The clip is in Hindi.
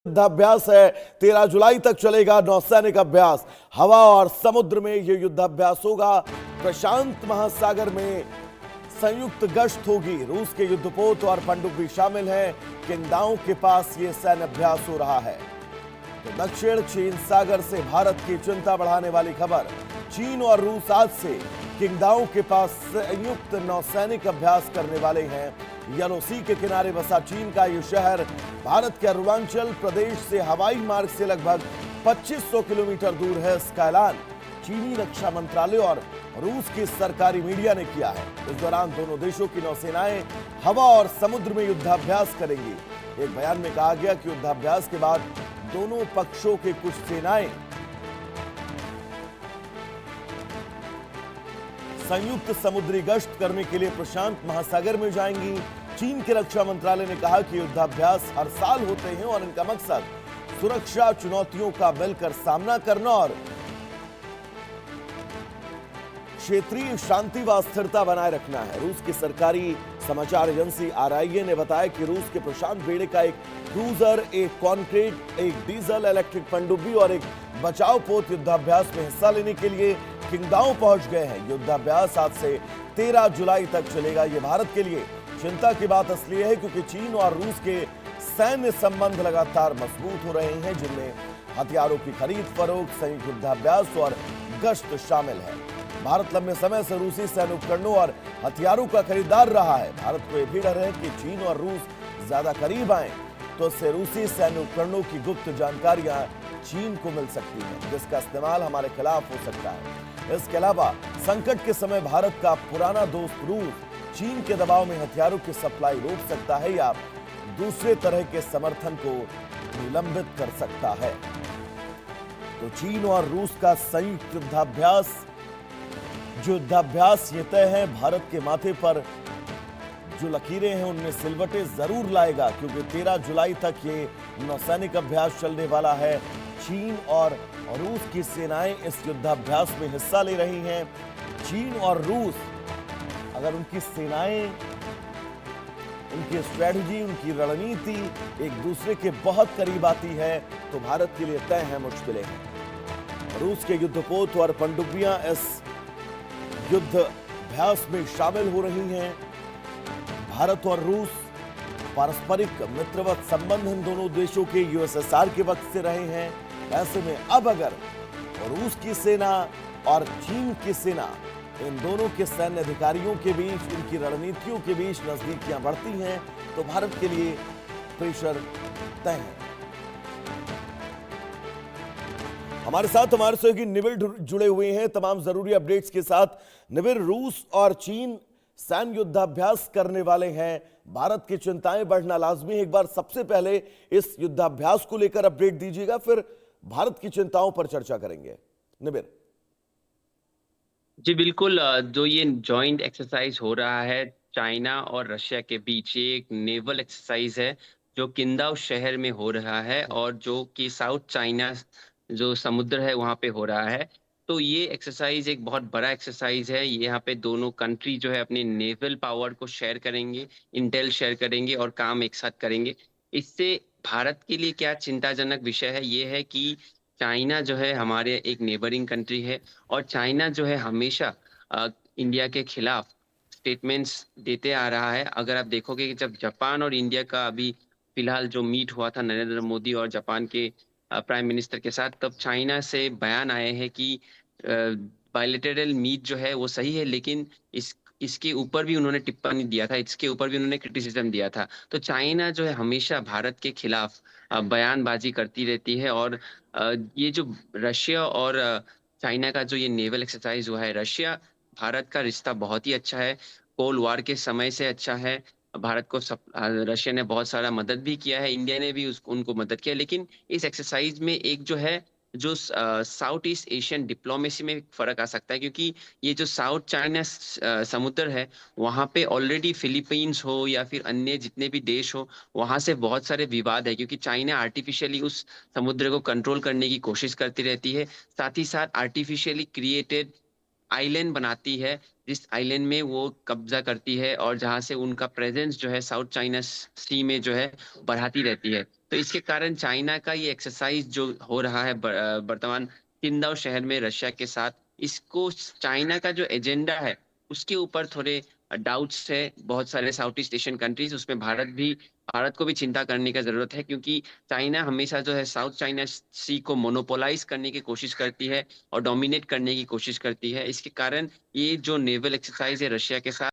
युद्धाभ्यास है। 13 जुलाई तक चलेगा नौसैनिक अभ्यास। हवा और समुद्र में यह युद्धाभ्यास होगा। प्रशांत महासागर में संयुक्त गश्त होगी। रूस के युद्धपोत और पनडुब्बी शामिल हैं। किंगदाओ के पास यह सैन्य अभ्यास हो रहा है। तो दक्षिण चीन सागर से भारत की चिंता बढ़ाने वाली खबर। चीन और रूस आज से किंगदाओ के पास संयुक्त नौसैनिक अभ्यास करने वाले हैं। येलो सी के किनारे बसा चीन का यह शहर भारत के अरुणाचल प्रदेश से हवाई मार्ग से लगभग 2500 किलोमीटर दूर है। इसका ऐलान चीनी रक्षा मंत्रालय और रूस की सरकारी मीडिया ने किया है। इस दौरान दोनों देशों की नौसेनाएं हवा और समुद्र में युद्धाभ्यास करेंगी। एक बयान में कहा गया कि युद्धाभ्यास के बाद दोनों पक्षों के कुछ सेनाएं संयुक्त समुद्री गश्त करने के लिए प्रशांत महासागर में जाएंगी। चीन के रक्षा मंत्रालय ने कहा कि युद्धाभ्यास हर साल होते हैं और इनका मकसद सुरक्षा चुनौतियों का मिलकर सामना करना और क्षेत्रीय शांति व स्थिरता बनाए रखना है। रूस की सरकारी समाचार एजेंसी आरआईए ने बताया कि रूस के प्रशांत बेड़े का एक क्रूजर, एक कॉन्क्रीट, एक डीजल इलेक्ट्रिक पनडुब्बी और एक बचाव पोत युद्धाभ्यास में हिस्सा लेने के लिए किंगदाओ पहुंच गए हैं। युद्धाभ्यास आज से 13 जुलाई तक चलेगा। यह भारत के लिए चिंता की बात इसलिए है क्योंकि चीन और रूस के सैन्य संबंध लगातार मजबूत हो रहे हैं, जिनमें हथियारों की खरीद फरोख्त, संयुक्त युद्धाभ्यास और गश्त शामिल है। भारत लंबे समय से रूसी सैन्य उपकरणों और हथियारों का खरीदार रहा है। भारत को यह भी डर है कि चीन और रूस ज्यादा करीब आए तो इससे रूसी सैन्य उपकरणों की गुप्त जानकारियां चीन को मिल सकती हैं, जिसका इस्तेमाल हमारे खिलाफ हो सकता है। इसके अलावा संकट के समय भारत का पुराना दोस्त रूस चीन के दबाव में हथियारों की सप्लाई रोक सकता है या दूसरे तरह के समर्थन को निलंबित कर सकता है। तो चीन और रूस का संयुक्त युद्धाभ्यास ये तय है। भारत के माथे पर जो लकीरें हैं उनमें सिलवटें जरूर लाएगा, क्योंकि 13 जुलाई तक ये नौसैनिक अभ्यास चलने वाला है। चीन और रूस की सेनाएं इस युद्धाभ्यास में हिस्सा ले रही हैं। चीन और रूस, अगर उनकी सेनाएं, उनकी स्ट्रेटजी, उनकी रणनीति एक दूसरे के बहुत करीब आती है तो भारत के लिए तय है मुश्किलें हैं। रूस के युद्धपोत और पनडुब्बियां इस युद्ध अभ्यास में शामिल हो रही हैं। भारत और रूस पारस्परिक मित्रवत संबंध इन दोनों देशों के यूएसएसआर के वक्त से रहे हैं। ऐसे में अब अगर रूस की सेना और चीन की सेना, इन दोनों के सैन्य अधिकारियों के बीच, इनकी रणनीतियों के बीच नजदीकियां बढ़ती हैं तो भारत के लिए प्रेशर तय है। हमारे साथ हमारे सहयोगी निबिर जुड़े हुए हैं तमाम जरूरी अपडेट्स के साथ। निबिर, रूस और चीन सैन्य युद्धाभ्यास करने वाले हैं। भारत की चिंताएं बढ़ना लाजमी है। एक बार सबसे पहले इस युद्धाभ्यास को लेकर अपडेट दीजिएगा, फिर भारत की चिंताओं पर चर्चा करेंगे। निबिर जी बिल्कुल। जो ये जॉइंट एक्सरसाइज हो रहा है चाइना और रशिया के बीच, ये एक नेवल एक्सरसाइज है जो किंगदाओ शहर में हो रहा है और जो कि साउथ चाइना जो समुद्र है वहां पे हो रहा है। तो ये एक्सरसाइज एक बहुत बड़ा एक्सरसाइज है। यहाँ पे दोनों कंट्री जो है अपने नेवल पावर को शेयर करेंगे, इंटेल शेयर करेंगे और काम एक साथ करेंगे। इससे भारत के लिए क्या चिंताजनक विषय है, ये है कि चाइना जो है हमारे एक नेबरिंग कंट्री है और चाइना जो है हमेशा इंडिया के खिलाफ स्टेटमेंट्स देते आ रहा है। अगर आप देखोगे कि जब जापान और इंडिया का अभी फिलहाल जो मीट हुआ था नरेंद्र मोदी और जापान के प्राइम मिनिस्टर के साथ, तब चाइना से बयान आए हैं कि बायलैटरल मीट जो है वो सही है, लेकिन इसके ऊपर भी उन्होंने टिप्पणी दिया था, इसके ऊपर भी उन्होंने क्रिटिसिज्म दिया था। तो चाइना जो है हमेशा भारत के खिलाफ बयानबाजी करती रहती है। और ये जो रशिया और चाइना का जो ये नेवल एक्सरसाइज हुआ है, रशिया भारत का रिश्ता बहुत ही अच्छा है, कोल्ड वॉर के समय से अच्छा है। भारत को रशिया ने बहुत सारा मदद भी किया है, इंडिया ने भी उनको मदद किया। लेकिन इस एक्सरसाइज में एक जो है जो साउथ ईस्ट एशियन डिप्लोमेसी में फर्क आ सकता है, क्योंकि ये जो साउथ चाइना समुद्र है वहां पे ऑलरेडी फिलीपींस हो या फिर अन्य जितने भी देश हो, वहां से बहुत सारे विवाद है, क्योंकि चाइना आर्टिफिशियली उस समुद्र को कंट्रोल करने की कोशिश करती रहती है। साथ ही साथ आर्टिफिशियली क्रिएटेड आइलैंड बनाती है, जिस आइलैंड में वो कब्जा करती है और जहां से उनका प्रेजेंस जो है साउथ चाइना सी में जो है बढ़ाती रहती है। तो इसके कारण चाइना का ये एक्सरसाइज जो हो रहा है वर्तमान किंगदाओ शहर में रशिया के साथ, इसको चाइना का जो एजेंडा है उसके ऊपर थोड़े डाउट्स है बहुत सारे साउथ ईस्ट एशियन कंट्रीज, उसमें भारत को भी चिंता करने का जरूरत है, क्योंकि चाइना हमेशा जो है साउथ चाइना सी को मोनोपोलाइज करने की कोशिश करती है और डोमिनेट करने की कोशिश करती है। इसके कारण ये जो नेवल एक्सरसाइज है रशिया के साथ